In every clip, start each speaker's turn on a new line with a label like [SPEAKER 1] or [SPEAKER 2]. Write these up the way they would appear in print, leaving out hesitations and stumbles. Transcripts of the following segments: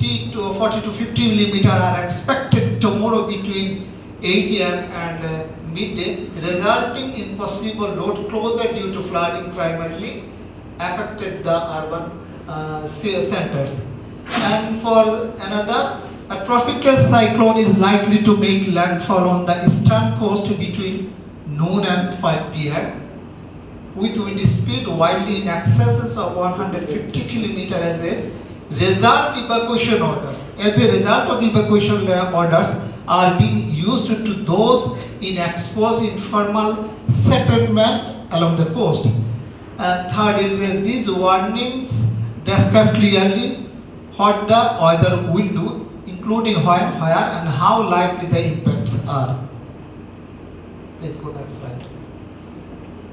[SPEAKER 1] 40 to 50 millimeter are expected tomorrow between 8 a.m. and midday, resulting in possible road closure due to flooding primarily affected the urban centers. And for another, a tropical cyclone is likely to make landfall on the eastern coast between noon and 5 p.m. with wind speed widely in excess of 150 km as a result evacuation orders. As a result of evacuation orders are being used to those in exposed informal settlement along the coast. And third is these warnings describe clearly what the weather will do, including when, where, and how likely the impacts are. Please go next slide.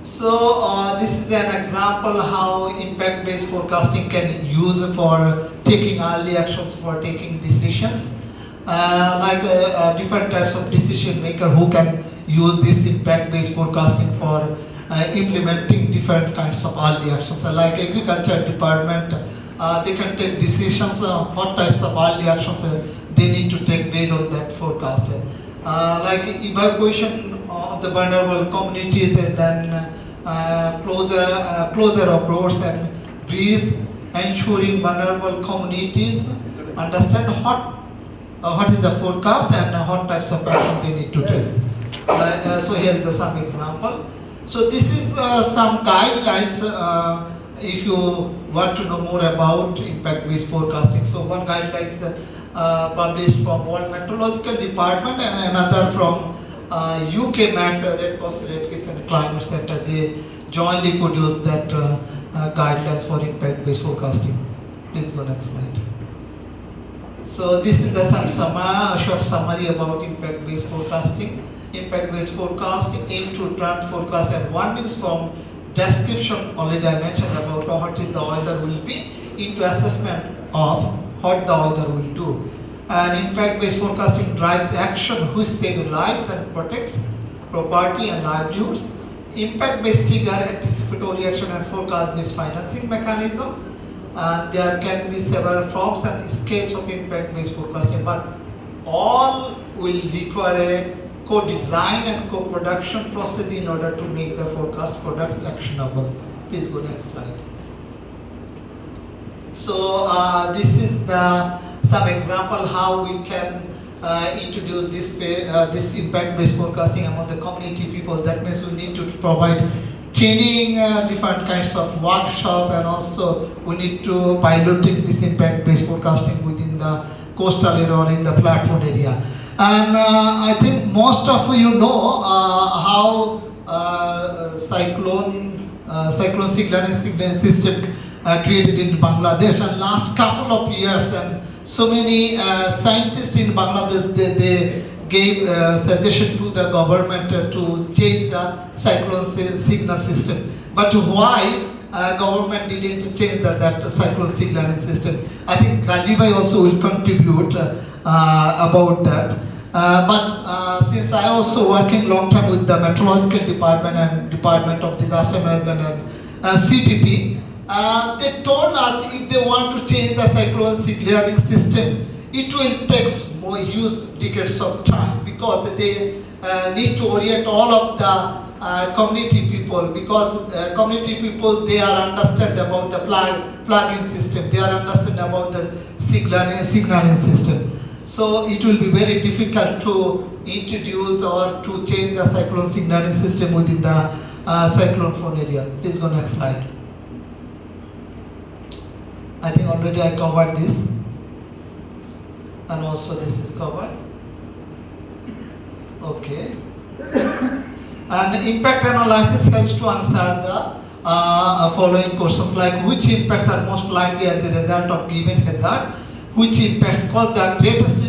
[SPEAKER 1] So this is an example how impact-based forecasting can use for taking early actions, for taking decisions. Different types of decision maker who can use this impact-based forecasting for implementing different kinds of early actions. Like agriculture department, they can take decisions on what types of early actions they need to take based on that forecast. Like evacuation of the vulnerable communities, and then closure of roads and bridges, ensuring vulnerable communities understand what is the forecast and what types of action they need to take. So here is some example. So this is some guidelines if you want to know more about impact-based forecasting. So one guideline is published from World Meteorological Department and another from UK Met, Red Cross, Red Crescent and Climate Center. They jointly produced that guidelines for impact-based forecasting. Please go next slide. So this is the short summary about impact-based forecasting. Impact-based forecasting aim to turn forecast and warnings from description already I mentioned about what is the weather will be into assessment of what the weather will do. And impact-based forecasting drives action which saves lives and protects property and livelihoods. Impact-based trigger anticipatory action and forecast-based financing mechanism. There can be several forms and scales of impact-based forecasting, but all will require a co-design and co-production process in order to make the forecast products actionable. Please go next slide. So this is some example how we can introduce this impact-based forecasting among the community people. That means we need to provide training, different kinds of workshop, and also we need to piloting this impact-based forecasting within the coastal area or in the flat-zone area. And I think most of you know how cyclone signal system created in Bangladesh, and last couple of years, and so many scientists in Bangladesh they gave suggestion to the government to change the cyclone signal system. But why government didn't change that cyclone signal system? I think Kajibai also will contribute about that. But since I also working long time with the meteorological department and Department of Disaster Management and CPP, they told us if they want to change the cyclone signaling system, it will take more huge decades of time, because they need to orient all of the community people, because community people, they are understand about the flagging system, they are understand about the signaling system. So it will be very difficult to introduce or to change the cyclone signaling system within the cyclone prone area. Please go next slide. I think already I covered this, and also this is covered. Okay. And impact analysis helps to answer the following questions, like which impacts are most likely as a result of given hazard, which impacts cause the greatest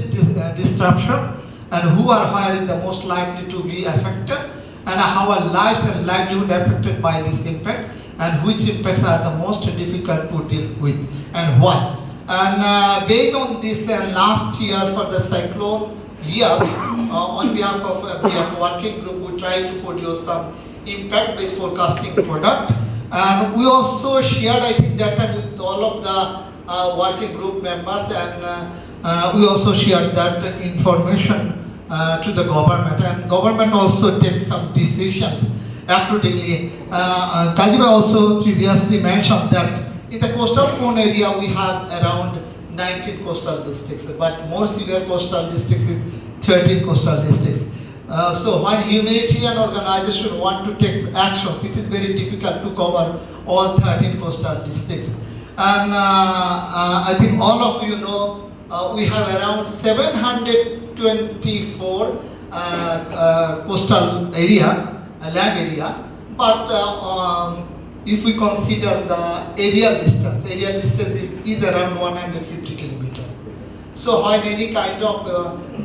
[SPEAKER 1] disruption, and who or where is the most likely to be affected, and how are lives and livelihood affected by this impact, and which impacts are the most difficult to deal with, and why. And based on this, last year for the cyclone years, on behalf of BF working group, we try to produce some impact-based forecasting product, and we also shared, I think, that time with all of the working group members, and we also shared that information to the government, and government also takes some decisions accordingly. Kajiba also previously mentioned that in the coastal zone area we have around 19 coastal districts, but more severe coastal districts is 13 coastal districts. So when humanitarian organizations want to take actions, it is very difficult to cover all 13 coastal districts. And I think all of you know we have around 724 coastal area, land area, but if we consider the area distance is around 150 kilometers. So when any kind of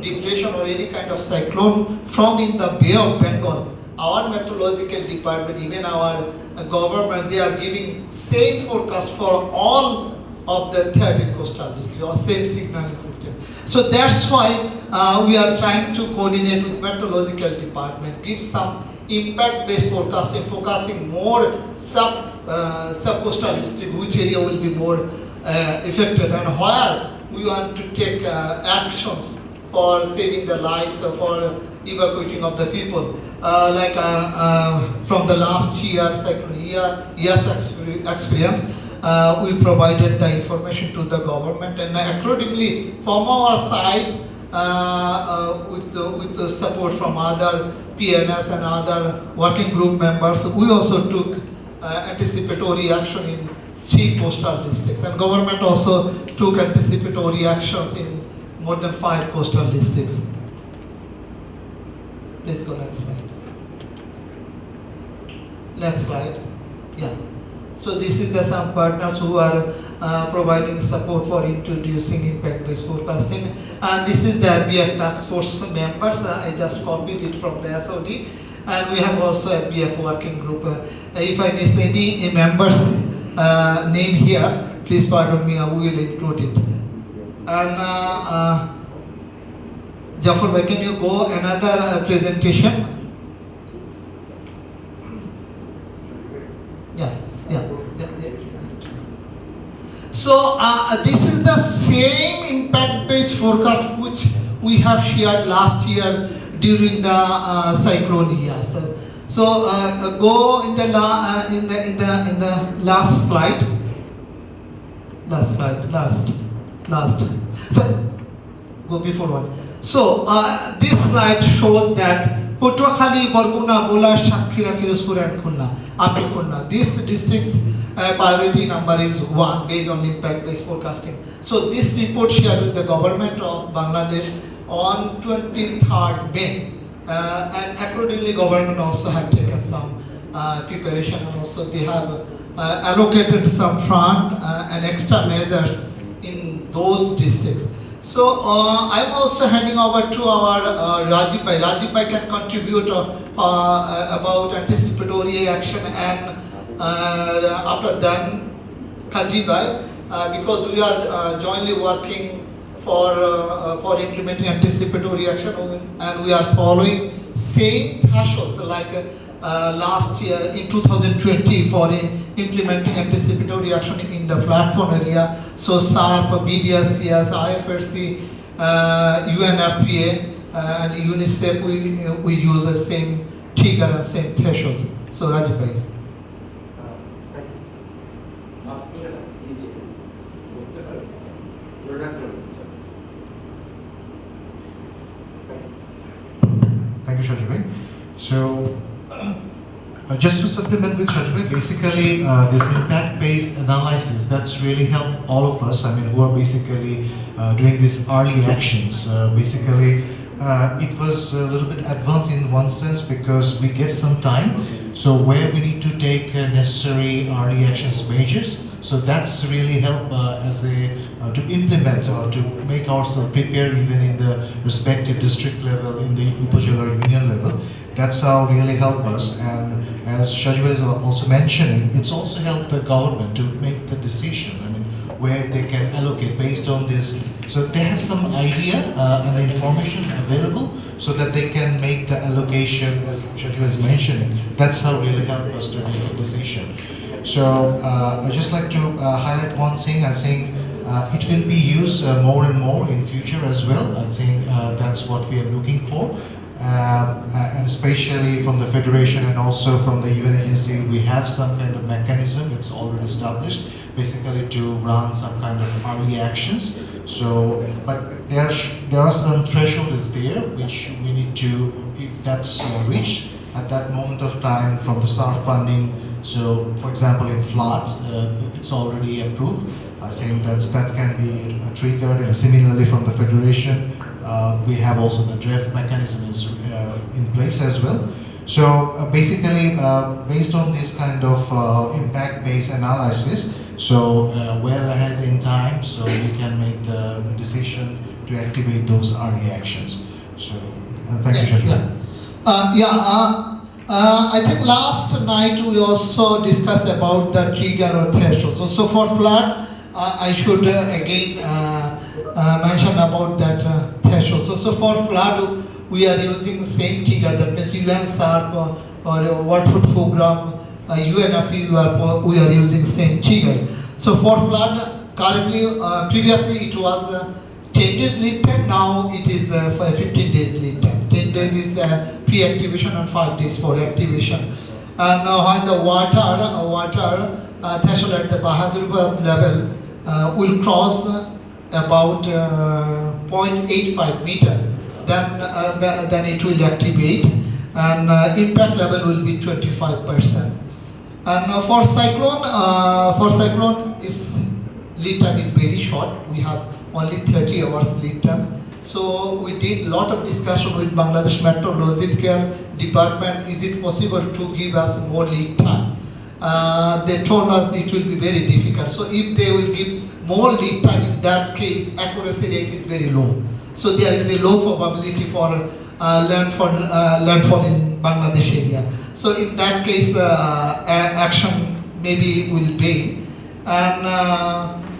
[SPEAKER 1] depression or any kind of cyclone from in the Bay of Bengal, our meteorological department, even our government, they are giving same forecast for all of the 13 coastal districts, or same signaling system. So that's why we are trying to coordinate with meteorological department, give some impact-based forecasting, focusing more sub-coastal district, which area will be more affected, and where we want to take actions for saving the lives or for evacuating of the people. From the last year, year's experience, we provided the information to the government, and accordingly, from our side, with the support from other PNS and other working group members, we also took anticipatory action in 3 coastal districts, and government also took anticipatory actions in more than 5 coastal districts. Please go next slide. Next slide. Yeah. So this is the some partners who are providing support for introducing impact-based forecasting, and this is the FBF task force members. I just copied it from the SOD, and we have also FBF working group. If I miss any members name here, please pardon me, we will include it. And Jafar bhai, can you go another presentation? Yeah. So this is the same impact-based forecast which we have shared last year during the cyclone years. So go in the last slide. Last. So go before one. So this slide shows that Patuakhali, Barguna, Bola, Shakira, Firozpur, and Khulna, up to Khulna. This district's priority number is 1 based on impact-based forecasting. So this report shared with the government of Bangladesh on 23rd May, and accordingly government also have taken some preparation, and also they have allocated some fund and extra measures in those districts. So I'm also handing over to our Rajiv Bhai. Rajiv Bhai can contribute about anticipatory action, and after that Kaji Bhai, because we are jointly working for implementing anticipatory action, and we are following same thresholds like last year in 2020 for implementing anticipatory action in the platform area. So SARP, BDSCS, IFRC, UNFPA, and UNICEF, we use the same trigger and same thresholds. So Rajiv Bhai.
[SPEAKER 2] Thank you, Shajibhai. So, just to supplement with Shajibhai, basically this impact-based analysis, that's really helped all of us, who are basically doing these early actions. Basically, it was a little bit advanced in one sense because we get some time. So where we need to take necessary early actions measures, so that's really helped to implement or to make ourselves prepare even in the respective district level, in the Upazila or union level. That's how really help us. And as Shajibhai is also mentioning, it's also helped the government to make the decision, where they can allocate based on this. So they have some idea and the information available so that they can make the allocation, as Shajibhai is mentioning. That's how really help us to make a decision. So I'd just like to highlight one thing. I think It will be used more and more in future as well. I think that's what we are looking for. And especially from the Federation and also from the UN agency, we have some kind of mechanism, it's already established, basically to run some kind of early actions. So, but there are some thresholds there which we need to, if that's reached at that moment of time from the SARF funding. So, for example, in flood, it's already approved. I think that can be triggered, and similarly from the Federation, we have also the draft mechanism is in place as well. So basically, based on this kind of impact-based analysis, so well ahead in time, so we can make the decision to activate those early actions. So thank you, Shashwat.
[SPEAKER 1] I think last night we also discussed about the trigger or threshold. So for flood, I should again mention about that threshold. So for flood, we are using same trigger, that means UN SARF or World Food Program, UNFPA, we are using same trigger. So for flood, currently, previously it was 10 days lead time, now it is for 15 days lead time. 10 days is pre-activation and 5 days for activation. And when the water threshold at the Bahadurabad level will cross about 0.85 meter, then it will activate, and impact level will be 25%. And for cyclone, its lead time is very short. We have only 30 hours lead time. So we did a lot of discussion with Bangladesh Meteorological Department. Is it possible to give us more lead time? They told us it will be very difficult. So if they will give more lead time, in that case, accuracy rate is very low. So there is a low probability for landfall in Bangladesh area. So in that case, action maybe will be. And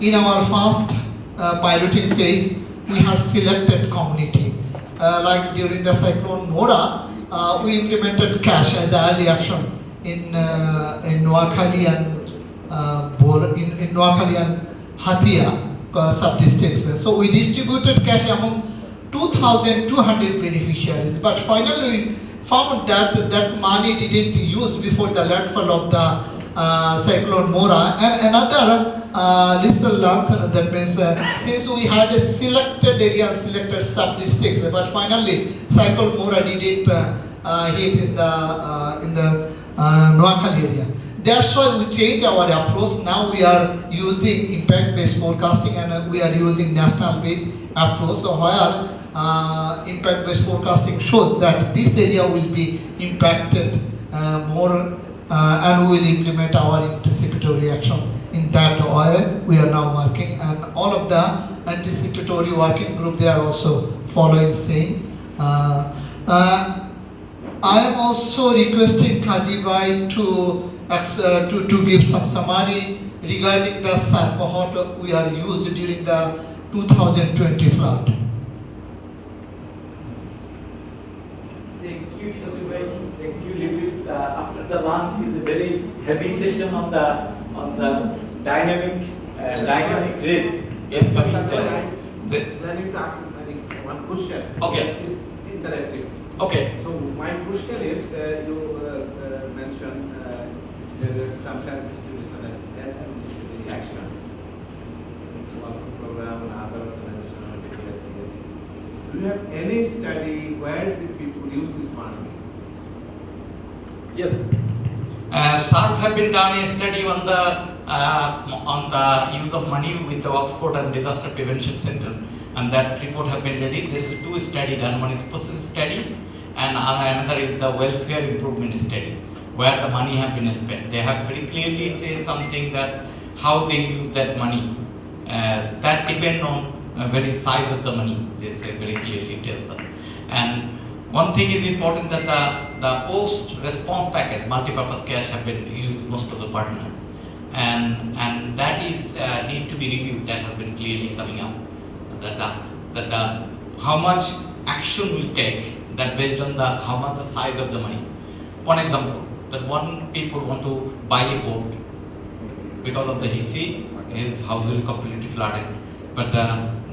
[SPEAKER 1] in our first piloting phase, we had selected community. Like during the cyclone Mora, we implemented cash as an early action in Noakhali and Hatia sub-districts. So we distributed cash among 2,200 beneficiaries, but finally we found that that money didn't use before the landfall of the cyclone Mora. And another little answer, that means since we had a selected area, selected sub-districts, but finally cyclone Mora didn't hit in the Noakhali area. That's why we changed our approach. Now we are using impact-based forecasting, and we are using national-based approach. So where impact-based forecasting shows that this area will be impacted more, and we will implement our anticipatory action in that way. We are now working, and all of the anticipatory working group, they are also following same. I am also requesting Kaji to give some summary regarding the SARP, what we are used during the 2020 flood.
[SPEAKER 3] Thank you, Shalibai. Thank you, little. After the lunch is a very heavy session on the dynamic risk. Yes, coming.
[SPEAKER 4] I need to ask one question.
[SPEAKER 3] Okay.
[SPEAKER 4] It's interactive.
[SPEAKER 3] Okay.
[SPEAKER 4] So my question is, you mentioned there is some test distribution and test anticipatory actions. One program and other international DPSCS. Do you have any study where the people use this money?
[SPEAKER 3] Yes. SARF have been done a study on the use of money with the Oxford and Disaster Prevention Center, and that report have been ready. There is two studies done. One is process study, and another is the welfare improvement study, where the money have been spent. They have very clearly say something that how they use that money. That depend on very size of the money. They say very clearly tells us. And one thing is important that the post-response package, multi-purpose cash have been used most of the partner. And that is need to be reviewed. That has been clearly coming up. That how much action will take, that based on how much the size of the money. One example, that one people want to buy a boat because of the history, his house will completely flooded. But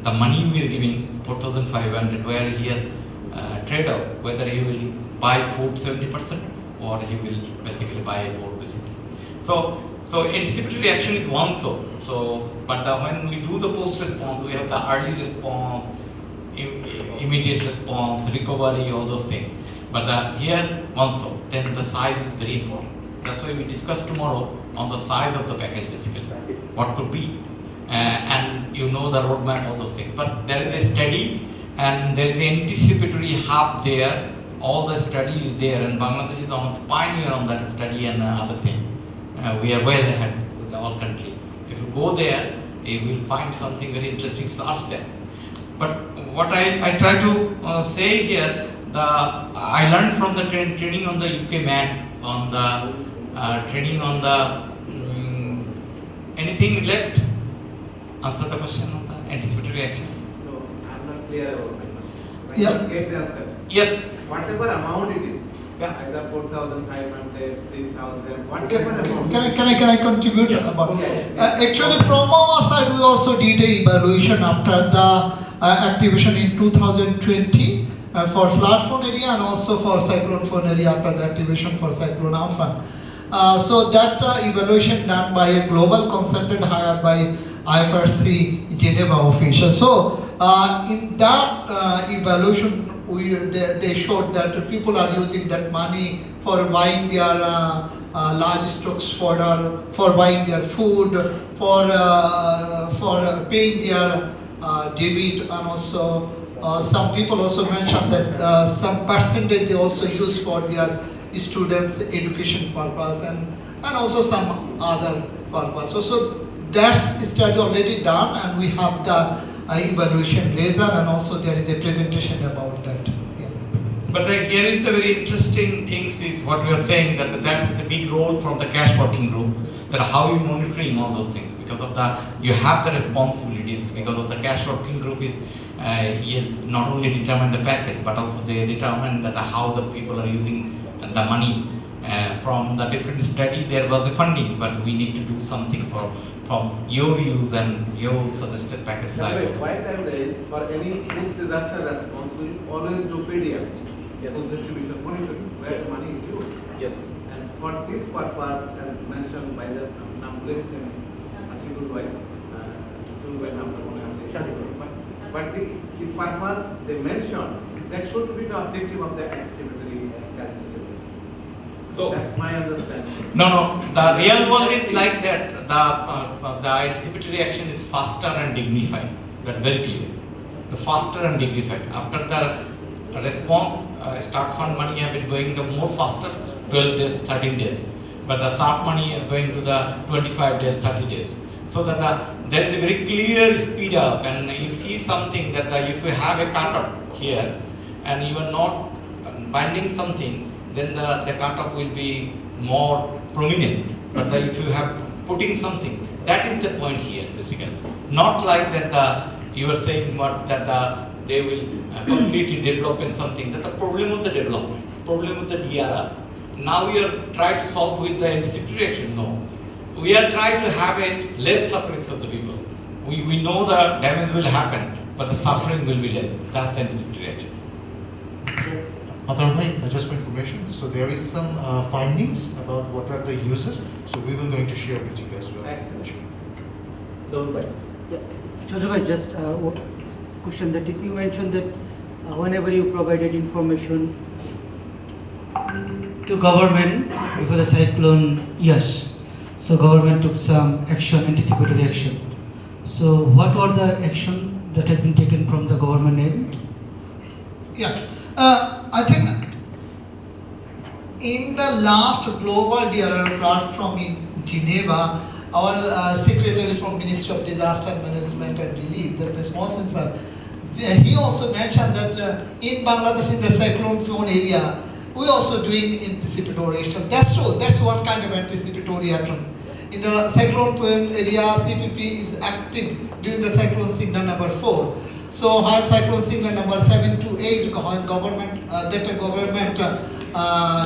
[SPEAKER 3] the money we are giving, 4,500, where he has trade out, whether he will buy food 70% or he will basically buy a boat basically. So anticipatory action is one so but when we do the post response, we have the early response, immediate response, recovery, all those things. But here also, then the size is very important. That's why we discuss tomorrow on the size of the package basically, what could be, and you know the roadmap, all those things. But there is a study and there is an anticipatory hub there. All the study is there, and Bangladesh is on a pioneer on that study and other thing. We are well ahead with the whole country. If you go there, you will find something very interesting starts there. But what I try to say here, I learned from the training on the UK man, on the training on the anything left? Answer the question on the anticipatory action.
[SPEAKER 4] No, I'm not clear about my question.
[SPEAKER 1] Yeah.
[SPEAKER 4] I don't get the answer.
[SPEAKER 3] Yes.
[SPEAKER 4] Whatever amount it is,
[SPEAKER 3] Yeah.
[SPEAKER 4] either 4,500, 3,000, whatever amount.
[SPEAKER 1] Can I contribute about?
[SPEAKER 4] Okay.
[SPEAKER 1] Actually, from our side, we also did a evaluation after the activation in 2020 for flood prone area and also for cyclone prone area after the activation for cyclone Amphan. So that evaluation done by a global consultant hired by IFRC Geneva official. So in that evaluation, they showed that people are using that money for buying their livestock for buying their food, for paying their debit, and also some people also mentioned that some percentage they also use for their students' education purpose and also some other purpose. So that's study already done, and we have the evaluation razor, and also there is a presentation about that. Yeah.
[SPEAKER 3] But here is the very interesting things is what we are saying, that is the big role from the cash working group, that how you monitoring all those things, because of the you have the responsibilities, because of the cash working group is not only determine the package, but also they determine that how the people are using the money. From the different study there was a funding, but we need to do something from your use and your suggested package side.
[SPEAKER 4] Why time is for any post-disaster response, we always do PDMs, post-distribution monitoring, where the money is used.
[SPEAKER 3] Yes.
[SPEAKER 4] And for this purpose, as mentioned by the numbers in but the purpose they mentioned, that should be the objective of the anticipatory cash distribution.
[SPEAKER 3] So
[SPEAKER 4] that's my understanding.
[SPEAKER 3] No, the real world is like that. The anticipatory action is faster and dignified. That's very clear. The faster and dignified. After the response, start fund money have been going the more faster, 12 days, 13 days. But the SART money is going to the 25 days, 30 days. So that there is a very clear speed up, and you see something that if you have a cutoff here and you are not binding something, then the cutoff will be more prominent. But if you have putting something, that is the point here basically. Not like that you are saying that they will completely develop in something. That the problem of the development, problem of the DRR. Now we are trying to solve with the anticipatory action. No. We are trying to have a less suffering of the people. We know the damage will happen, but the suffering will be less. That's the anticipatory action.
[SPEAKER 2] Just for information, so there is some findings about what are the uses, so we will going to share with you as well.
[SPEAKER 4] Excellent.
[SPEAKER 5] Yeah. Chojo, just question that is, you mentioned that whenever you provided information to government before the cyclone, yes, so government took some action, anticipatory action. So what were the action that has been taken from the government end?
[SPEAKER 1] Yeah. I think in the last global DRR platform in Geneva, our secretary from Ministry of Disaster Management and Relief, the response sir, he also mentioned that in Bangladesh, in the cyclone prone area, we also doing anticipatory action. That's true. That's one kind of anticipatory action. In the cyclone prone area, CPP is active during the cyclone signal number 4. So high cyclone signal number 7 to 8, when government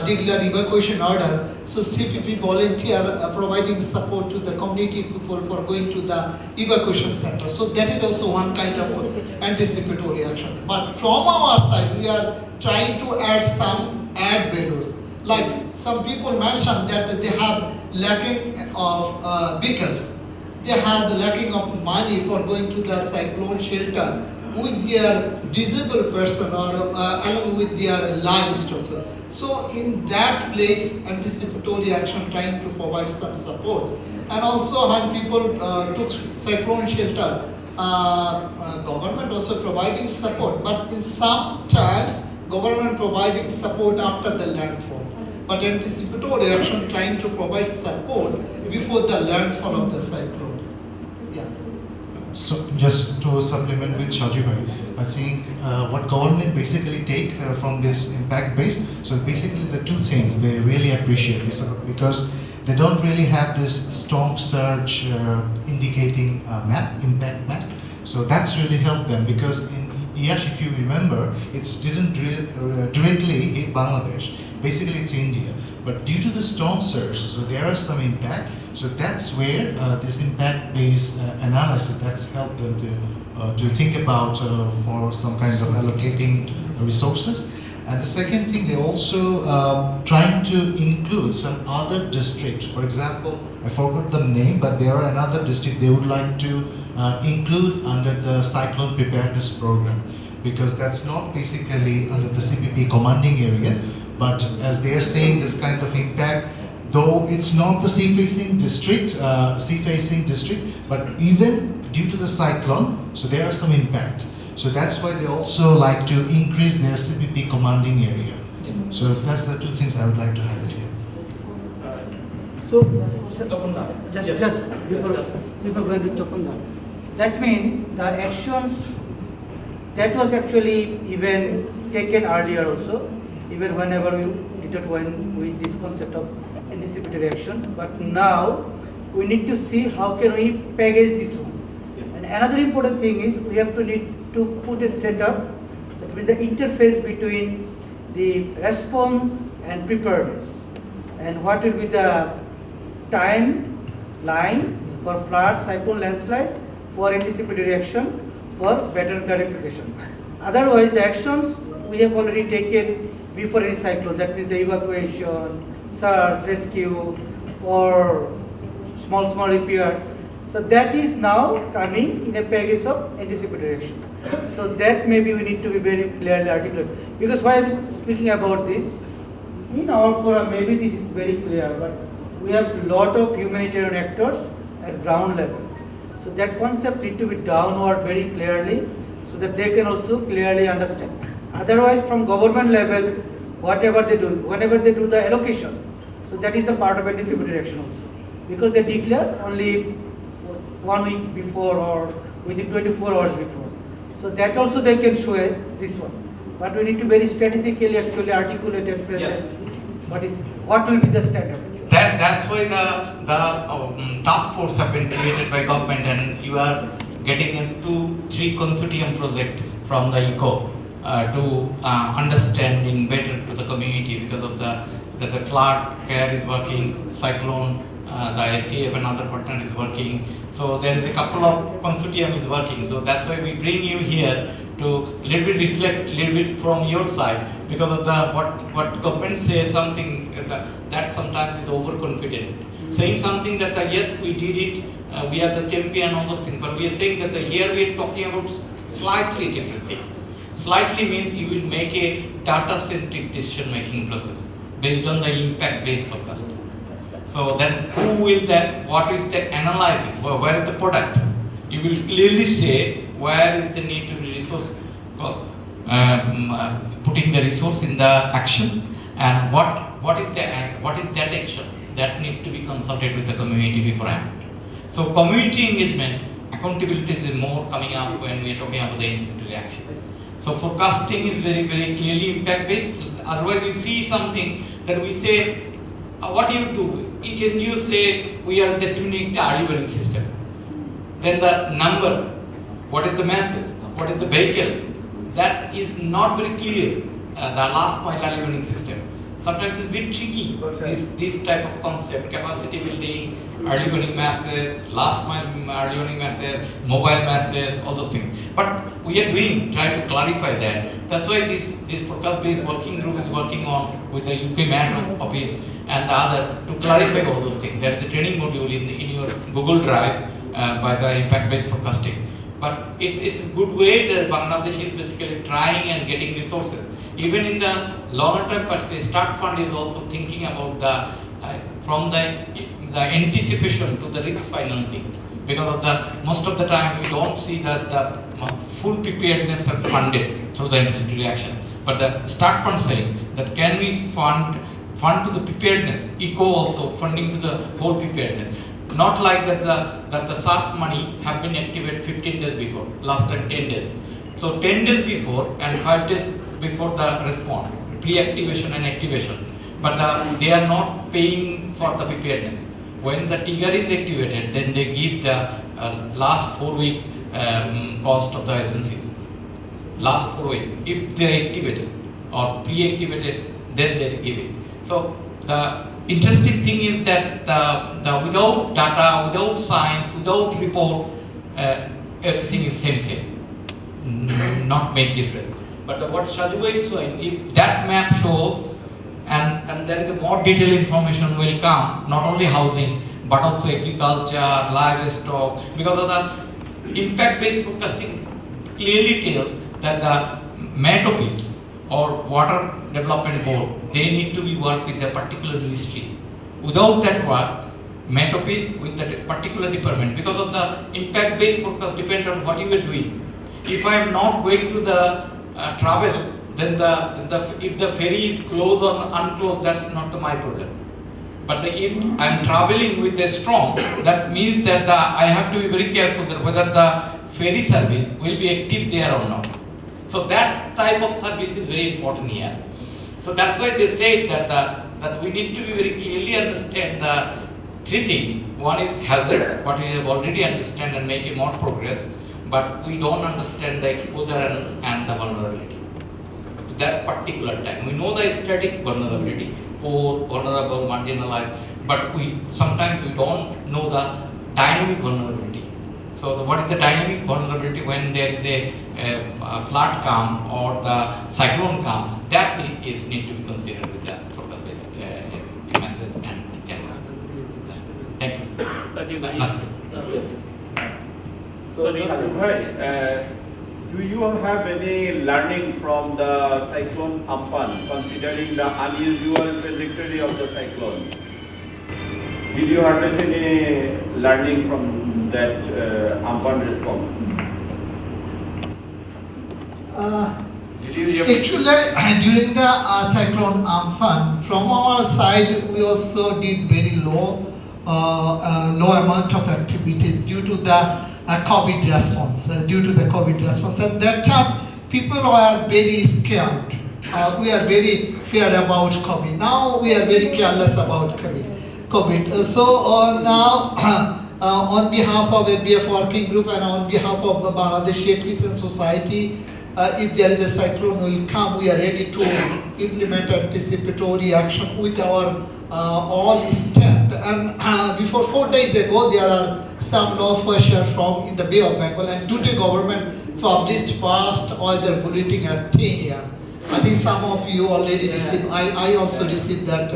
[SPEAKER 1] declare evacuation order. So CPP volunteer providing support to the community people for going to the evacuation center. So that is also one kind of anticipatory action. But from our side, we are trying to add some add values. Like some people mentioned that they have lacking of vehicles. They have lacking of money for going to the cyclone shelter with their disabled person or along with their livestock. So in that place, anticipatory action trying to provide some support. And also when people took cyclone shelter, government also providing support, but in some times government providing support after the landfall. But anticipatory action trying to provide support before the landfall of the cyclone. Yeah.
[SPEAKER 2] So just to supplement with Shaji Bhai, I think what government basically take from this impact base, so basically the two things they really appreciate because they don't really have this storm surge indicating map, impact map. So that's really helped them because in Yash, if you remember, it didn't directly hit Bangladesh. Basically, it's India. But due to the storm surge, so there are some impact. So that's where this impact-based analysis that's helped them to think about for some kind of allocating resources. And the second thing, they also trying to include some other district. For example, I forgot the name, but there are another district they would like to include under the cyclone preparedness program, because that's not basically under the CPP commanding area, but as they are saying, this kind of impact, though it's not the sea-facing district, but even due to the cyclone, so there are some impact. So that's why they also like to increase their CPP commanding area. So that's the two things I would like to highlight here.
[SPEAKER 5] So, just before going to Tokunda, that means the actions that was actually even taken earlier also, even whenever we intertwine with this concept of anticipatory action. But now we need to see how can we package this one. And another important thing is we have to need to put a setup that means the interface between the response and preparedness, and what will be the timeline for flood, cyclone, landslide, for anticipatory action, for better clarification. Otherwise, the actions we have already taken before any cyclone, that means the evacuation, search, rescue, or small repair. So that is now coming in a package of anticipatory action. So that maybe we need to be very clearly articulate. Because why I'm speaking about this, in our forum, maybe this is very clear, but we have a lot of humanitarian actors at ground level. So that concept need to be downward very clearly so that they can also clearly understand. Otherwise, from government level, whatever they do, whenever they do the allocation, so that is the part of anticipatory action also. Because they declare only 1 week before or within 24 hours before. So that also they can show this one. But we need to very strategically actually articulate and present what will be the standard.
[SPEAKER 3] That's why the task force have been created by government, and you are getting into 3 consortium project from the ECO to understanding better to the community, because of the flood care is working, cyclone, the SCF and other partner is working. So there is a couple of consortium is working. So that's why we bring you here to little bit reflect little bit from your side, because of the what government says something that sometimes is overconfident, saying something that yes we did it, we are the champion, all those things, but we are saying that here we are talking about slightly different thing. Slightly means you will make a data centric decision making process based on the impact based forecast. So then who will that, what is the analysis, where is the product? You will clearly say where is the need to be resource, putting the resource in the action, and what is that action that need to be consulted with the community beforehand. So community engagement, accountability is more coming up when we are talking about the anticipatory action. So forecasting is very, very clearly impact based. Otherwise you see something that we say, what do you do? Each NGO say we are disseminating the early warning system. Then the number, what is the message, what is the vehicle, that is not very clear. The last mile early warning system. sometimes it's a bit tricky.
[SPEAKER 4] Okay.
[SPEAKER 3] This type of concept, capacity building, early warning message, last mile early warning message, mobile message, all those things. But we are trying to clarify that. That's why this forecast-based working group is working on with the UK Met Office and the other to clarify all those things. There is a training module in your Google Drive by the impact-based forecasting. But it's a good way that Bangladesh is basically trying and getting resources. Even in the longer term per se, Start Fund is also thinking about from the anticipation to the risk financing. Because of most of the time we don't see that the full preparedness are funded through the anticipatory action. But the Start Fund saying that can we fund to the preparedness, eco also funding to the whole preparedness. Not like that the SARC money have been activated 15 days before, last time 10 days. So 10 days before and 5 days before the response, pre-activation and activation. But they are not paying for the preparedness. When the trigger is activated, then they give the last 4-week cost of the agencies. Last 4 weeks, if they activated or pre-activated, then they give it. So the interesting thing is that the without data, without science, without report, everything is same, not make different. But what Shaju is showing, if that map shows, and there is a more detailed information will come, not only housing, but also agriculture, livestock, because of the impact-based forecasting clearly tells that the Met Office or Water Development Board, they need to be work with the particular ministries. Without that work, Met Office with the particular department, because of the impact-based forecast depend on what you are doing. If I am not going to the travel, then if the ferry is closed or unclosed, that's not my problem. But if I am traveling with a storm, that means that I have to be very careful that whether the ferry service will be active there or not. So that type of service is very important here. So that's why they say that we need to be very clearly understand the 3 things. One is hazard, what we have already understand and make a more progress, but we don't understand the exposure and the vulnerability. To that particular time, we know the static vulnerability, poor, vulnerable, marginalized, but sometimes we don't know the dynamic vulnerability. So what is the dynamic vulnerability when there is a flood come or the cyclone come? That need to be considered with the forecast-based message and general. Thank you.
[SPEAKER 4] So, Shaju bhai, do you have any learning from the cyclone Amphan, considering the unusual trajectory of the cyclone? Did you harvest any learning from that Amphan response?
[SPEAKER 1] Actually, during the cyclone Amphan, from our side, we also did very low amount of activities due to the COVID response. At that time, people were very scared. We are very feared about COVID. Now we are very careless about COVID. So now, on behalf of ABF Working Group and on behalf of the Bangladesh Citizen Society, if there is a cyclone will come, we are ready to implement anticipatory action with our all strength. And before 4 days ago, there are some low pressure from in the Bay of Bengal, and today government published first weather bulletin at 10 a.m. I think some of you already received. I also received that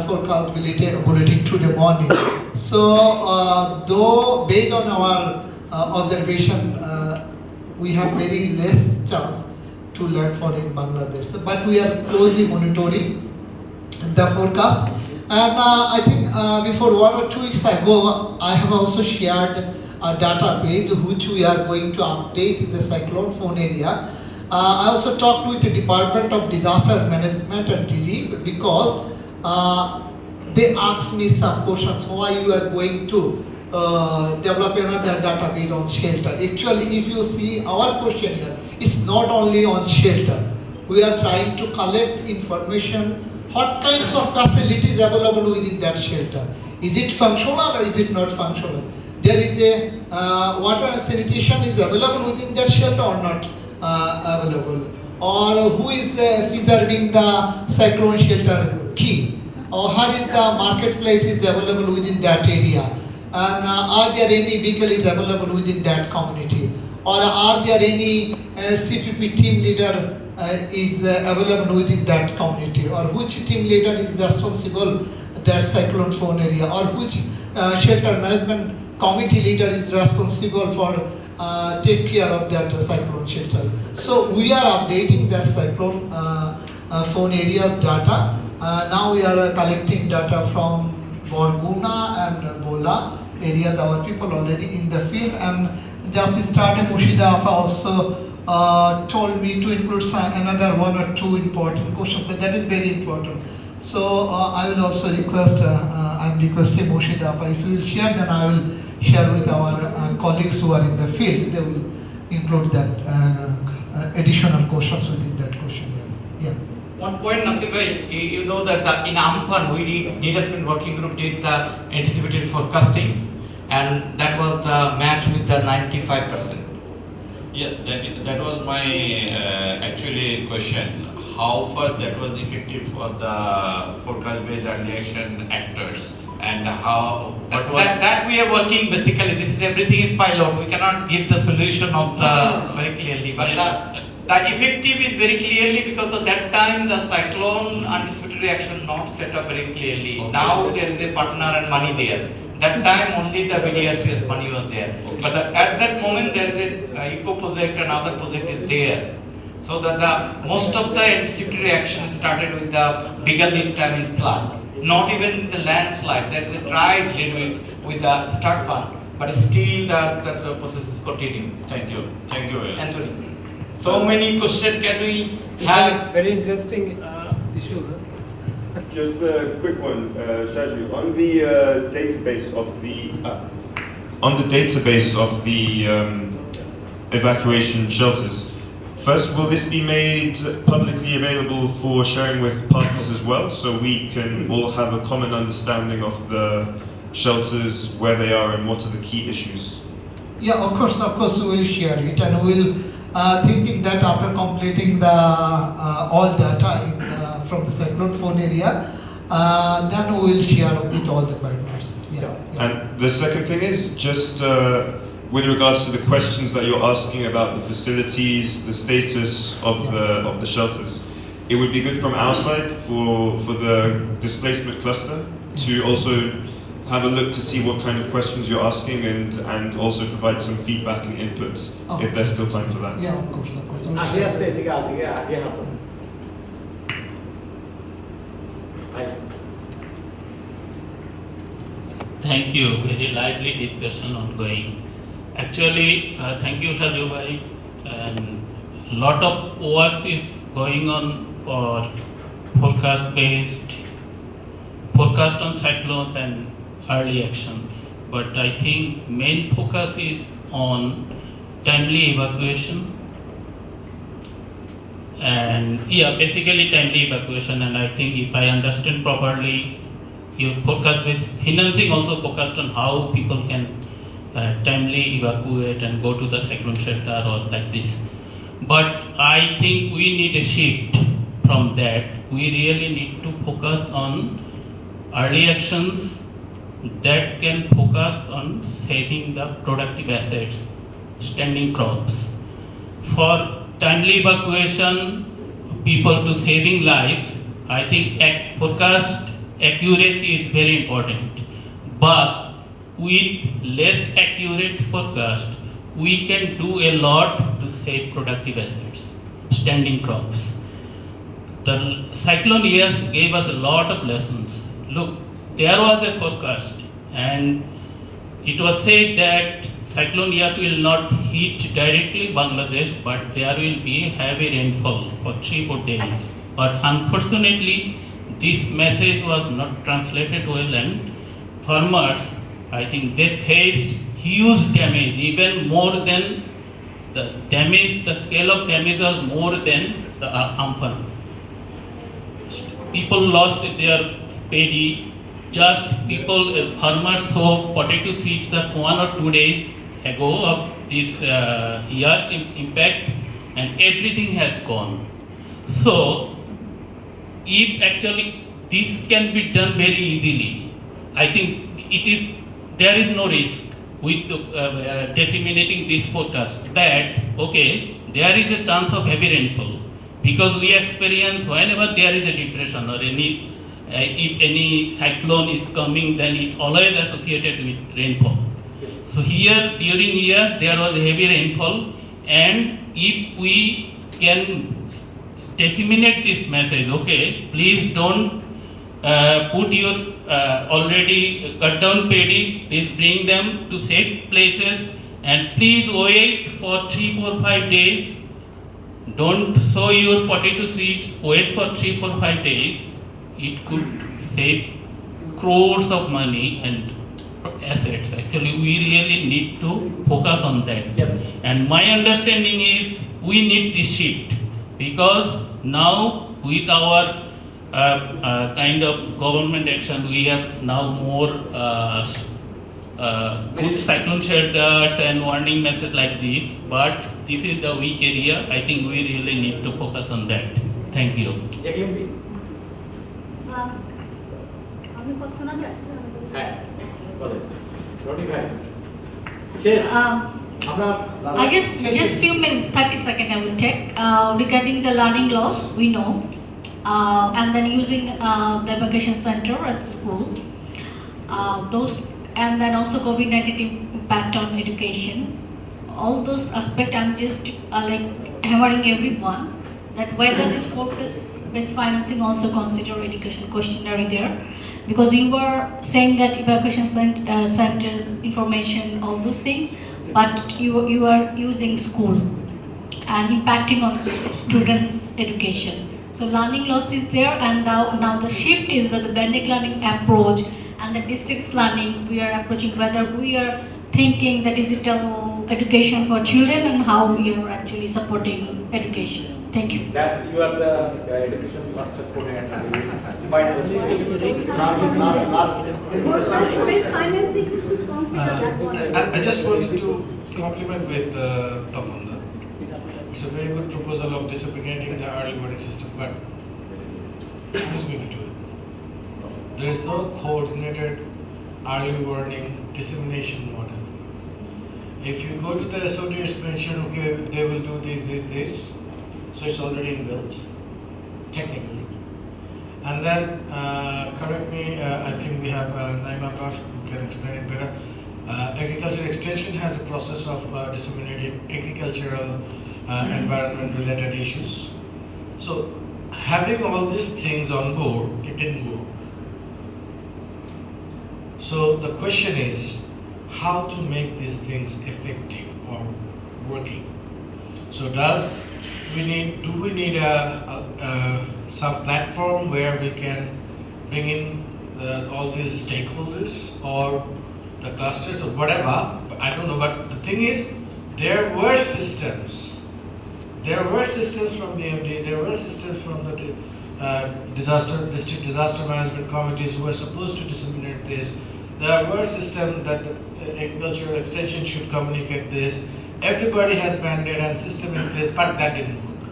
[SPEAKER 1] forecast bulletin today morning. So though based on our observation, we have very less chance to learn for in Bangladesh. But we are closely monitoring the forecast. And I think before 1 or 2 weeks ago, I have also shared a database which we are going to update in the cyclone phone area. I also talked with the Department of Disaster Management and Relief because they asked me some questions why you are going to develop another database on shelter. Actually, if you see our question here, it's not only on shelter. We are trying to collect information, what kinds of facilities available within that shelter. Is it functional or is it not functional? There is a water and sanitation is available within that shelter or not available. or who is preserving the cyclone shelter key, or how is the marketplace is available within that area, and are there any vehicle is available within that community, or are there any CPP team leader is available within that community, or which team leader is responsible that cyclone prone area, or which shelter management committee leader is responsible for take care of that cyclone shelter. So we are updating that cyclone phone areas data. Now we are collecting data from Borguna and Bola areas. Our people already in the field, and just started Mushida Afa also told me to include another one or two important questions. So that is very important. So I will also request, I'm requesting Mushida Afa, if you will share, then I will share with our colleagues who are in the field. They will include that additional questions within that question. Yeah.
[SPEAKER 3] One point, Nasir bhai, you know that in Amphan, Leadership Working Group did the anticipated forecasting, and that was the match with the 95%.
[SPEAKER 6] Yeah, that was my actually question. How far that was effective for the forecast-based early action actors, and how what was
[SPEAKER 3] That we are working basically. This is everything is pilot. We cannot give the solution of the very clearly, but the effective is very clearly because at that time the cyclone anticipatory action not set up very clearly.
[SPEAKER 6] Okay.
[SPEAKER 3] Now there is a partner and money there. That time only the BDRCS money was there.
[SPEAKER 6] Okay.
[SPEAKER 3] But at that moment there is a eco project and other project is there. So that the most of the anticipatory action started with the bigger lead time in flood. Not even the landslide. There is a try little bit with the start fund, but still the process is continuing.
[SPEAKER 6] Thank you.
[SPEAKER 3] Anthony, so many questions can we have?
[SPEAKER 7] Very interesting issue.
[SPEAKER 8] Just a quick one, Shaju. On the database of the evacuation shelters, first, will this be made publicly available for sharing with partners as well, so we can all have a common understanding of the shelters, where they are, and what are the key issues?
[SPEAKER 1] Yeah, of course, we will share it, and we will thinking that after completing the all data from the cyclone phone area, then we will share with all the partners. Yeah.
[SPEAKER 8] And the second thing is just with regards to the questions that you're asking about the facilities, the status of the shelters. It would be good from our side for the displacement cluster to also have a look to see what kind of questions you're asking and also provide some feedback and input if there's still time for that.
[SPEAKER 1] Yeah, of course. We will share.
[SPEAKER 9] Thank you. Very lively discussion ongoing. Actually, thank you, Shaju bhai. And lot of work is going on for forecast on cyclones and early actions. But I think main focus is on timely evacuation. And yeah, basically timely evacuation. And I think if I understand properly, your forecast based financing also focused on how people can timely evacuate and go to the cyclone shelter or like this. But I think we need a shift from that. We really need to focus on early actions that can focus on saving the productive assets, standing crops. For timely evacuation, people to saving lives, I think forecast accuracy is very important. But with less accurate forecast, we can do a lot to save productive assets, standing crops. The cyclone years gave us a lot of lessons. Look, there was a forecast and it was said that cyclone years will not hit directly Bangladesh, but there will be heavy rainfall for 3-4 days. But unfortunately, this message was not translated well, and farmers, I think they faced huge damage, even more than the damage, the scale of damage was more than the Amphan. People lost their paddy, farmers sowed potato seeds that 1 or 2 days ago of this year's impact, and everything has gone. So, if actually this can be done very easily, I think there is no risk with disseminating this podcast that, okay, there is a chance of heavy rainfall because we experience whenever there is a depression or if any cyclone is coming, then it always associated with rainfall. So here during years there was heavy rainfall, and if we can disseminate this message, okay, please don't put your already cut down paddy, please bring them to safe places, and please wait for 3, 4, 5 days. Don't sow your potato seeds, wait for 3, 4, 5 days. It could save crores of money and assets. Actually, we really need to focus on that.
[SPEAKER 5] Yep.
[SPEAKER 9] And my understanding is we need this shift because now with our kind of government action, we have now more good cyclone shelters and warning message like this. But this is the weak area. I think we really need to focus on that. Thank you.
[SPEAKER 10] আমি কথা শোনা যায়?
[SPEAKER 4] হ্যাঁ বলেন রনি ভাই শেষ আমরা
[SPEAKER 10] I just few minutes, 30 seconds I will take. Regarding the learning loss, we know, and then using the vacation center at school, those, and then also COVID-19 impact on education. All those aspects, I'm just like hammering everyone that whether this focus-based financing also consider education questionnaire there, because you were saying that evacuation centers, information, all those things, but you are using school and impacting on students' education. So learning loss is there, and now the shift is that the blended learning approach and the distance learning we are approaching, whether we are thinking the digital education for children and how we are actually supporting education. Thank you.
[SPEAKER 4] That's you are the education master coordinator.
[SPEAKER 10] Financing should consider that one.
[SPEAKER 7] I just wanted to compliment with Tapanda. It's a very good proposal of disciplinating the early warning system, but who's going to do it? There is no coordinated early warning dissemination model. If you go to the SODs mention, okay, they will do this, so it's already inbuilt, technically. And then, correct me, I think we have Naima Bash who can explain it better. Agriculture Extension has a process of disseminating agricultural environment related issues. So having all these things on board, it didn't work. So the question is how to make these things effective or working. So do we need some platform where we can bring in all these stakeholders or the clusters or whatever? I don't know, but the thing is, there were systems. There were systems from the MD, there were systems from the district disaster management committees who were supposed to disseminate this. There were systems that the agricultural extension should communicate this. Everybody has mandate and system in place, but that didn't work.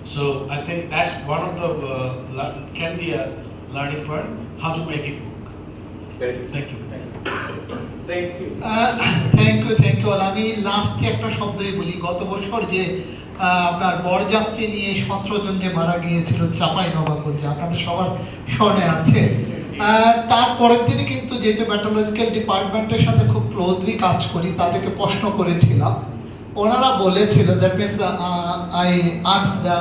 [SPEAKER 7] So I think that's one of the can be a learning point, how to make it work.
[SPEAKER 4] Very good.
[SPEAKER 7] Thank you.
[SPEAKER 4] Thank you.
[SPEAKER 1] Thank you আমি লাস্টে একটা শব্দই বলি, গত বছর যে আপনার বরযাত্রী নিয়ে 17 জন যে মারা গিয়েছিল চাঁপাইনবাবগঞ্জে, আপনাদের সবার স্মরণে আছে। তারপরের দিনে কিন্তু যেহেতু মেট্রোলজিক্যাল ডিপার্টমেন্টের সাথে খুব ক্লোজলি কাজ করি, তাদেরকে প্রশ্ন করেছিলাম, ওনারা বলেছিল, that means I ask the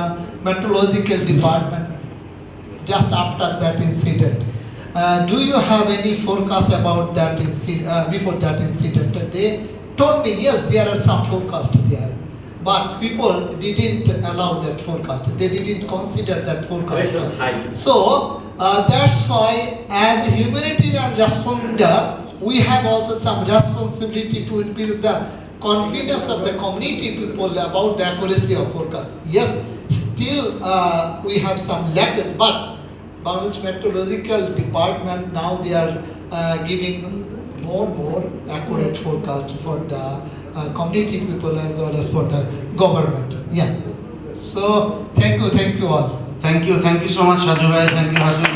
[SPEAKER 1] meteorological department just after that incident, do you have any forecast about that incident, before that incident? They told me, yes, there are some forecasts there, but people didn't allow that forecast. They didn't consider that forecast. So that's why as a humanitarian responder, we have also some responsibility to increase the confidence of the community people about the accuracy of forecast. Yes, still we have some lacks, but Bangladesh Meteorological Department now they are giving more accurate forecast for the community people as well as for the government. Yeah. So thank you all.
[SPEAKER 11] Thank you so much, Raju bhai. Thank you, Hasan.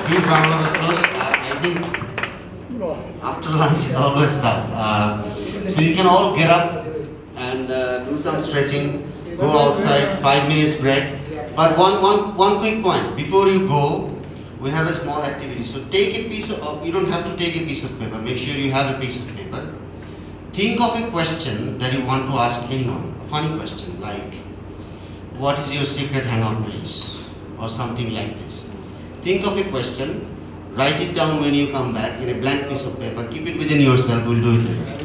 [SPEAKER 11] Huge round of applause. I think after lunch is always tough. So you can all get up and do some stretching, go outside, 5 minutes break. But one quick point, before you go, we have a small activity. So take a piece of, you don't have to take a piece of paper, make sure you have a piece of paper. Think of a question that you want to ask anyone, a funny question like, what is your secret hangout place? Or something like this. Think of a question, write it down when you come back in a blank piece of paper, keep it within yourself, we'll do it later.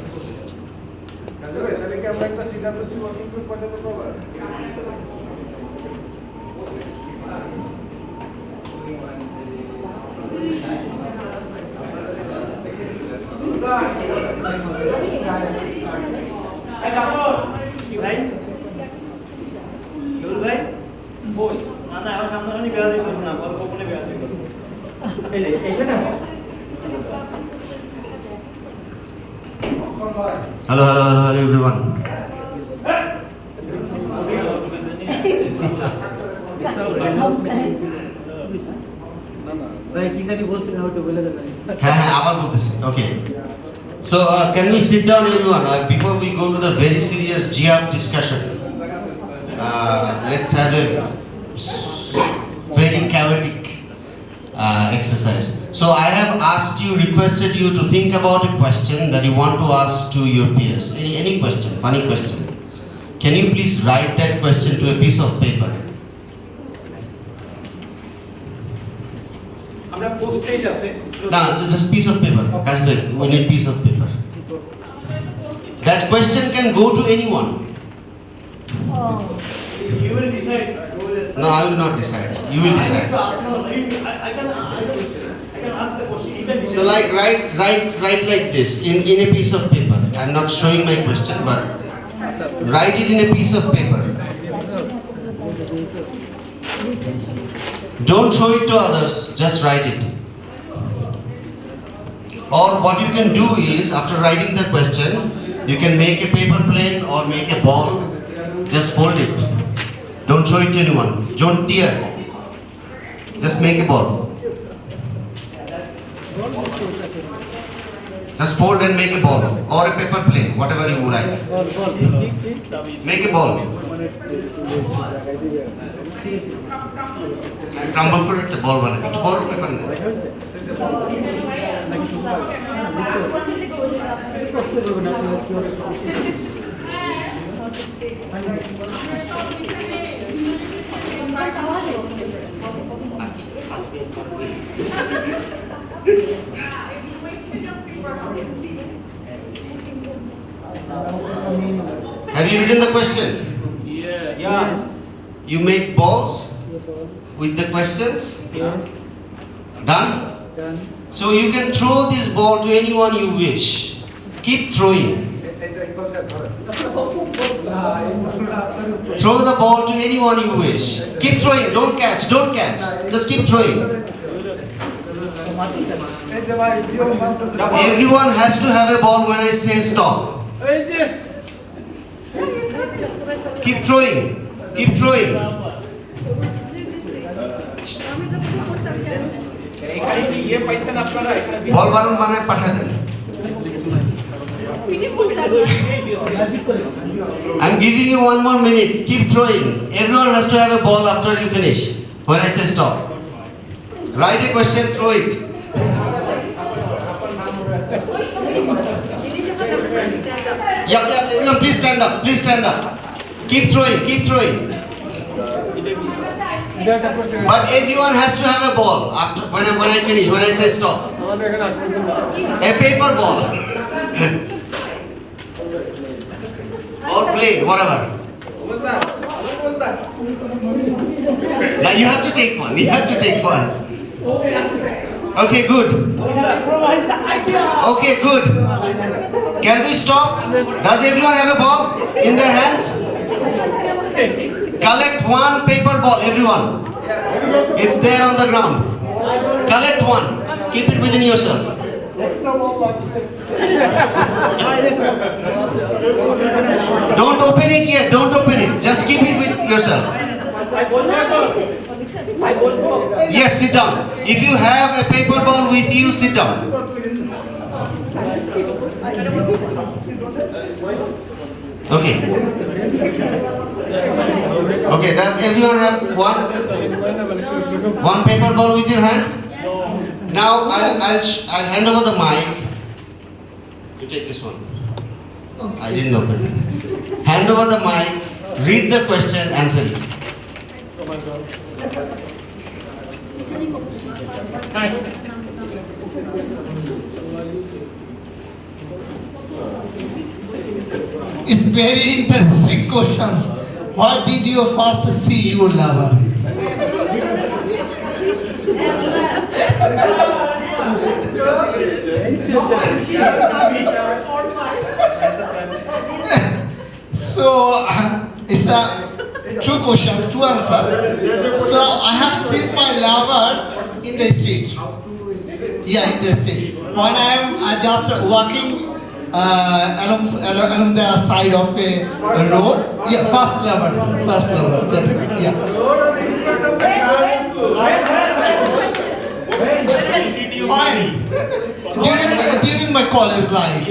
[SPEAKER 11] Hello everyone. Okay. So can we sit down everyone? Before we go to the very serious GF discussion, let's have a very chaotic exercise. So I have requested you to think about a question that you want to ask to your peers. Any question, funny question. Can you please write that question to a piece of paper? No, just piece of paper. We need piece of paper. That question can go to anyone.
[SPEAKER 5] You will decide.
[SPEAKER 11] No, I will not decide. You will decide.
[SPEAKER 5] I can ask the question. You can
[SPEAKER 11] So like write like this in a piece of paper. I'm not showing my question, but write it in a piece of paper. Don't show it to others, just write it. Or what you can do is, after writing the question, you can make a paper plane or make a ball, just fold it. Don't show it to anyone, don't tear. Just make a ball. Just fold and make a ball, or a paper plane, whatever you like. Make a ball. Crumble করে একটা বল বানাই একটু বড় paper নেই Have you written the question?
[SPEAKER 5] Yes.
[SPEAKER 11] You make balls with the questions?
[SPEAKER 5] Yes.
[SPEAKER 11] Done?
[SPEAKER 5] Done.
[SPEAKER 11] So you can throw this ball to anyone you wish. Keep throwing. Throw the ball to anyone you wish. Keep throwing. Don't catch. Don't catch. Just keep throwing. Everyone has to have a ball when I say stop. Keep throwing. Keep throwing. বল বানান বানায় পাঠা দেন I'm giving you 1 more minute. Keep throwing. Everyone has to have a ball after you finish. When I say stop. Write a question, throw it. Yep, everyone please stand up. Please stand up. Keep throwing, keep throwing. But everyone has to have a ball after when I finish, when I say stop. A paper ball. Or plane, whatever. Now you have to take one. You have to take one. Okay, good. Okay, good. Can we stop? Does everyone have a ball in their hands? Collect one paper ball, everyone. It's there on the ground. Collect one. Keep it within yourself. Don't open it yet, don't open it. Just keep it with yourself. Yes, sit down. If you have a paper ball with you, sit down. Okay. Okay, does everyone have one paper ball with your hand? Now I'll hand over the mic. You take this one. I didn't open it. Hand over the mic, read the question, answer it.
[SPEAKER 1] It's very interesting questions. Why did you first see your lover? So it's a two questions, two answers. So I have seen my lover in the street. Yeah, in the street. When I am just walking along the side of a road. Yeah, first lover. That is, yeah. Fine. During my college life.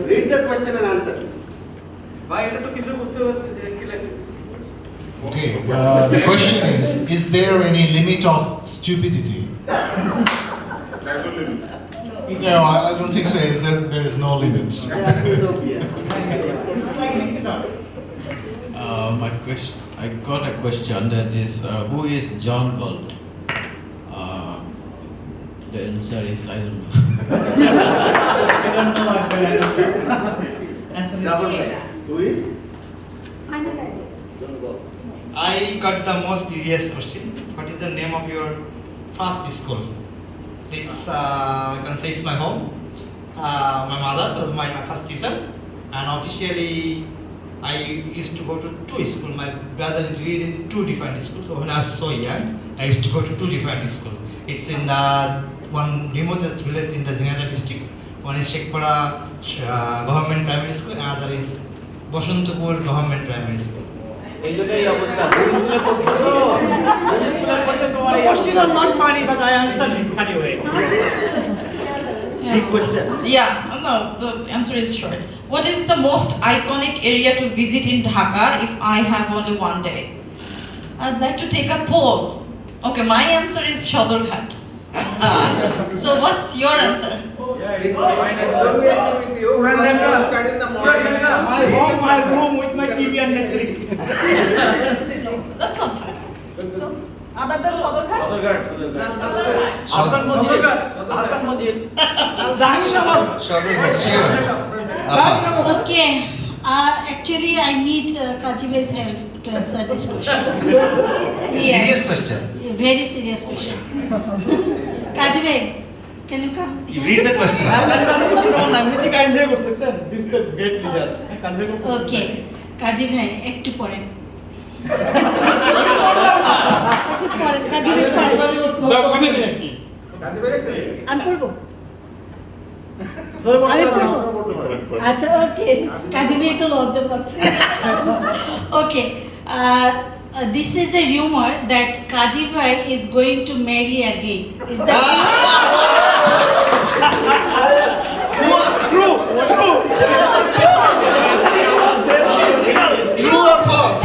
[SPEAKER 11] Read the question and answer.
[SPEAKER 2] Okay, the question is there any limit of stupidity? No, I don't think so. There is no limit.
[SPEAKER 12] My question, I got a question that is, who is John Galt? The answer is I don't know.
[SPEAKER 11] Who is?
[SPEAKER 13] I got the most easiest question. What is the name of your first school? It's I can say it's my home. My mother was my first teacher, and officially I used to go to two schools. My brother did in two different schools. So when I was so young, I used to go to two different schools. It's in the one remotest village in the Zinada district. One is Shekpara Government Primary School, and another is Bashantapur Government Primary School.
[SPEAKER 5] The question was not funny, but I answered it anyway. Big question.
[SPEAKER 14] Yeah, no, the answer is short. What is the most iconic area to visit in Dhaka if I have only one day? I'd like to take a poll. Okay, my answer is Shodorghat. So what's your answer?
[SPEAKER 4] It's fine. I totally agree with you. Start in the morning.
[SPEAKER 5] My home, my room with my TV and Netflix.
[SPEAKER 14] That's not Dhaka. So, other than Shodorghat?
[SPEAKER 10] Okay. Actually, I need Kajibe's help to answer this question.
[SPEAKER 11] Serious question.
[SPEAKER 10] Very serious question. Kajibe, can you come?
[SPEAKER 11] You read the question.
[SPEAKER 10] Okay. Kaji bhai, একটু পরে। আমি পড়বো। আচ্ছা, ওকে। কাজী ভাই একটু লজ্জা পাচ্ছে। Okay. This is a rumor that Kaji bhai is going to marry again. Is that
[SPEAKER 11] True or false?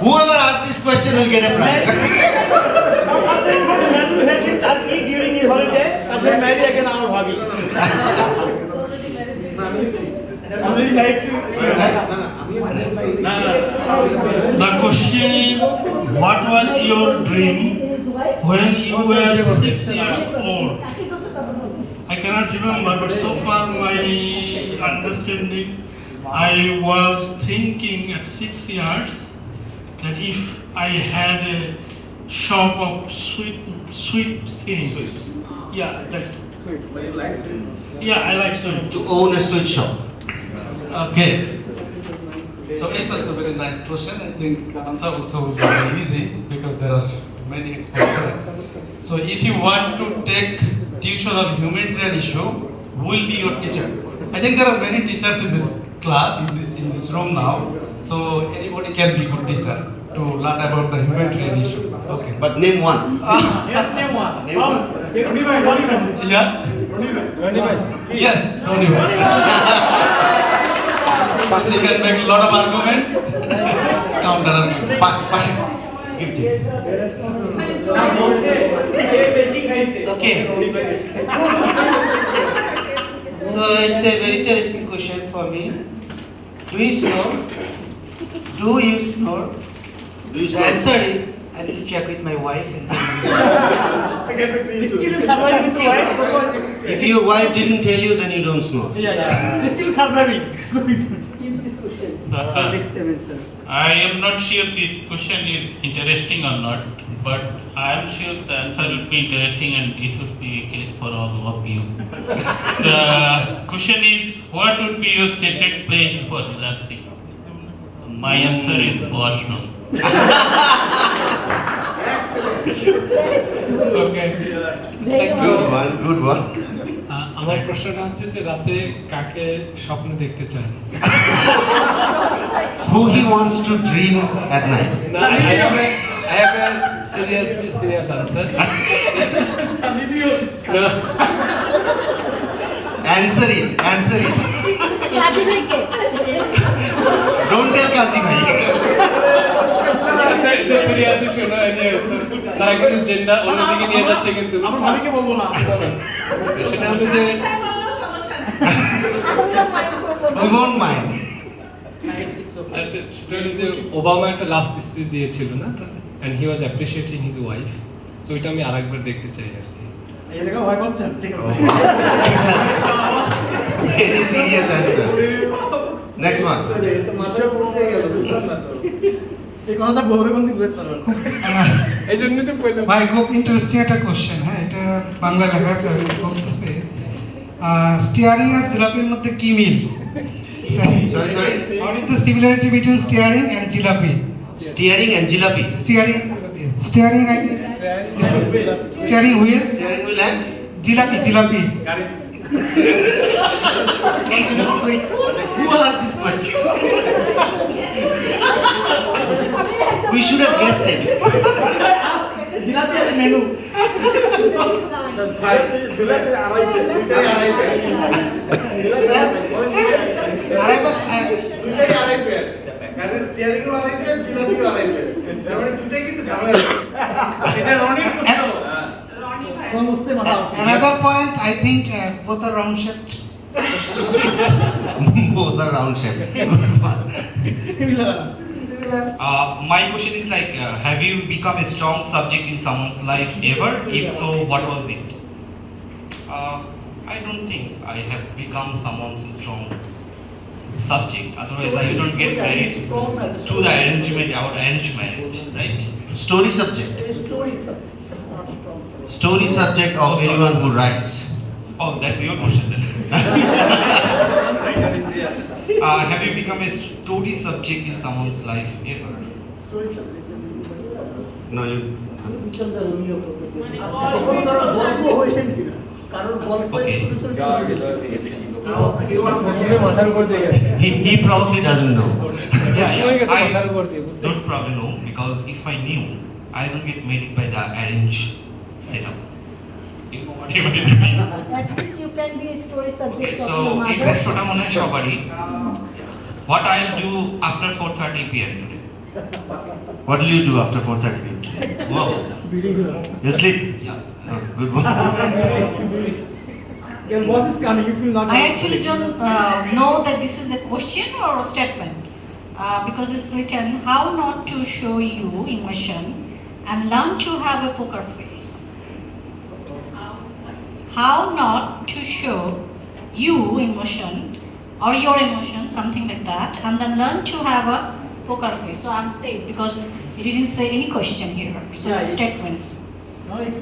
[SPEAKER 11] Whoever asks this question will get a prize.
[SPEAKER 5] During his holiday, I will marry again our hobby.
[SPEAKER 15] The question is, what was your dream when you were 6 years old? I cannot remember, but so far my understanding, I was thinking at 6 years that if I had a shop of sweet things.
[SPEAKER 11] Sweets.
[SPEAKER 15] Yeah, that's
[SPEAKER 4] But you like sweet?
[SPEAKER 15] Yeah, I like sweet.
[SPEAKER 11] To own a sweet shop.
[SPEAKER 13] Okay.
[SPEAKER 16] So it's also a very nice question. I think the answer also will be very easy because there are many experts here. So if you want to take tuition of humanitarian issue, who will be your teacher? I think there are many teachers in this class, in this room now. So anybody can be good teacher to learn about the humanitarian issue. Okay.
[SPEAKER 11] But name one.
[SPEAKER 16] Name one.
[SPEAKER 11] Name one.
[SPEAKER 16] Yeah. Yes. Ronnie. You can make a lot of argument. Counter argument.
[SPEAKER 11] Give it.
[SPEAKER 5] Okay. So it's a very interesting question for me. Do you snore? Do you snore?
[SPEAKER 11] Do you
[SPEAKER 5] The answer is I need to check with my wife and
[SPEAKER 11] If your wife didn't tell you, then you don't snore.
[SPEAKER 5] He's still surviving.
[SPEAKER 9] I am not sure this question is interesting or not, but I am sure the answer will be interesting and it will be a case for all of you. The question is, what would be your sacred place for relaxing? My answer is washroom.
[SPEAKER 16] Okay.
[SPEAKER 11] Good one, good one.
[SPEAKER 16] আমার প্রশ্নটা হচ্ছে যে রাতে কাকে স্বপ্ন দেখতে চান?
[SPEAKER 11] Who he wants to dream at night?
[SPEAKER 16] No, I have a seriously serious answer. No.
[SPEAKER 11] Answer it, answer it. Don't tell Kazi bhai.
[SPEAKER 16] It's a serious issue, no? তারা কিন্তু জেন্ডার অন্যদিকে নিয়ে যাচ্ছে কিন্তু স্বামীকে বলবো না সেটা হলো যে
[SPEAKER 11] We won't mind.
[SPEAKER 16] আচ্ছা সেটা হলো যে ওবামা একটা লাস্ট স্পিচ দিয়েছিল না and he was appreciating his wife so এটা আমি আরেকবার দেখতে চাই আর কি
[SPEAKER 5] এই দেখো ভয় পাচ্ছেন ঠিক আছে
[SPEAKER 11] Very serious answer. Next one.
[SPEAKER 5] তো মাথায় পড়ে গেল বুঝলাম না তো এই কথাটা বহুরে বন্ধু বুঝতে পারবেন
[SPEAKER 16] এই জন্য তো কইলাম
[SPEAKER 17] ভাই খুব ইন্টারেস্টিং একটা কোশ্চেন হ্যাঁ এটা বাংলা লেখা আছে আমি বলতেছি স্টিয়ারিং আর জিলাপির মধ্যে কি মিল
[SPEAKER 11] Sorry.
[SPEAKER 17] What is the similarity between steering and jalapi?
[SPEAKER 11] Steering and jalapi.
[SPEAKER 17] Steering I think. Steering wheel.
[SPEAKER 11] Steering wheel and
[SPEAKER 17] jalapi.
[SPEAKER 11] Who asked this question? We should have guessed it.
[SPEAKER 5] Jalebi আছে menu
[SPEAKER 17] Another point, I think both are round shaped.
[SPEAKER 11] Both are round shaped. Good one.
[SPEAKER 18] My question is like, have you become a strong subject in someone's life ever? If so, what was it? I don't think I have become someone's strong subject. Otherwise, I don't get married to the arranged marriage, right?
[SPEAKER 11] Story subject. Story subject of anyone who writes.
[SPEAKER 18] Oh, that's your question then. Have you become a story subject in someone's life ever?
[SPEAKER 11] No, you.
[SPEAKER 18] Okay.
[SPEAKER 11] He probably doesn't know.
[SPEAKER 18] I don't probably know because if I knew, I don't get married by the arranged setup. You know what I wanted to mean?
[SPEAKER 19] At least you can be a story subject of
[SPEAKER 18] So,
[SPEAKER 19] your
[SPEAKER 18] এই
[SPEAKER 19] mother.
[SPEAKER 18] প্রশ্নটা মনে হয় সবারই। What I'll do after 4:30 p.m. today?
[SPEAKER 11] What will you do after 4:30 p.m. today?
[SPEAKER 18] Wow.
[SPEAKER 11] You sleep?
[SPEAKER 18] Yeah.
[SPEAKER 11] Oh, good one.
[SPEAKER 5] Your boss is coming, you will not.
[SPEAKER 10] I actually don't know that this is a question or a statement because it's written how not to show you emotion and learn to have a poker face. How not to show you emotion or your emotion, something like that, and then learn to have a poker face. So I'm saying because it didn't say any question here, so
[SPEAKER 5] Yeah,
[SPEAKER 10] it's statements.
[SPEAKER 5] No, it's